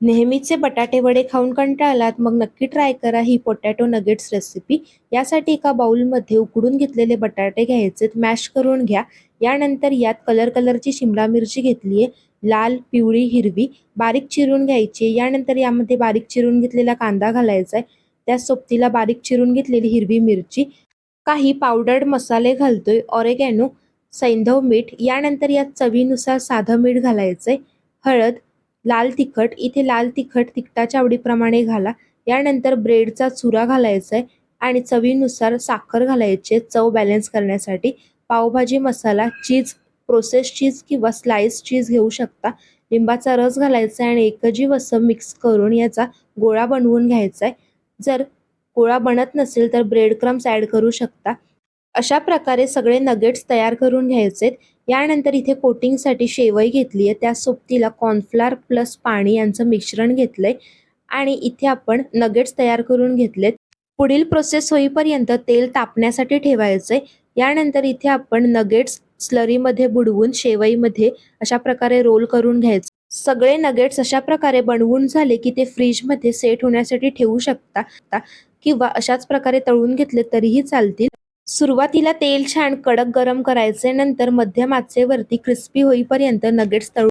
नेहमीचे बटाटे वडे खाऊन कंटाळलात मग नक्की ट्राय करा ही पोटॅटो नगेट्स रेसिपी। यासाठी एका बाउलमध्ये उकडून घेतलेले बटाटे घ्यायचे, मॅश करून घ्या। यानंतर यात कलरची शिमला मिरची घेतलीये, लाल, पिवळी, हिरवी, बारीक चिरून घ्यायची। यानंतर यामध्ये बारीक चिरून घेतलेला कांदा घालायचा आहे, त्या सोबतीला बारीक चिरून घेतलेली हिरवी मिरची, काही पावडर्ड मसाले घालतोय, ऑरेगॅनो, सैंधव मीठ। यानंतर यात चवीनुसार साधं मीठ घालायचंय, हळद, लाल तिखट, इथे लाल तिखट तिखटाच्या आवडीप्रमाणे घाला। यानंतर ब्रेडचा चुरा घालायचा आहे आणि चवीनुसार साखर घालायची चव बॅलन्स करण्यासाठी। पावभाजी मसाला, चीज, प्रोसेस चीज किंवा स्लाइस चीज घेऊ शकता, लिंबाचा रस घालायचा आणि एकजीव असं मिक्स करून याचा गोळा बनवून घ्यायचा आहे। जर गोळा बनत नसेल तर ब्रेड क्रम्स ॲड करू शकता। अशा प्रकारे सगळे नगेट्स तयार करून घ्यायचेत। यानंतर इथे कोटिंगसाठी शेवई घेतली आहे, त्या सोबतीला कॉर्नफ्लोअर प्लस पाणी यांचं मिश्रण घेतलंय आणि इथे आपण नगेट्स तयार करून घेतलेत। पुढील प्रोसेस होईपर्यंत तेल तापण्यासाठी ठेवायचंय। यानंतर इथे आपण नगेट्स स्लरीमध्ये बुडवून शेवईमध्ये अशा प्रकारे रोल करून घ्यायचे। सगळे नगेट्स अशा प्रकारे बनवून झाले की ते फ्रीजमध्ये सेट होण्यासाठी ठेवू शकता किंवा अशाच प्रकारे तळून घेतले तरीही चालतील। सुरुवातीला तेल छान कडक गरम करायचे, नंतर मध्यम आचेवरती क्रिस्पी होईपर्यंत नगेट्स तळून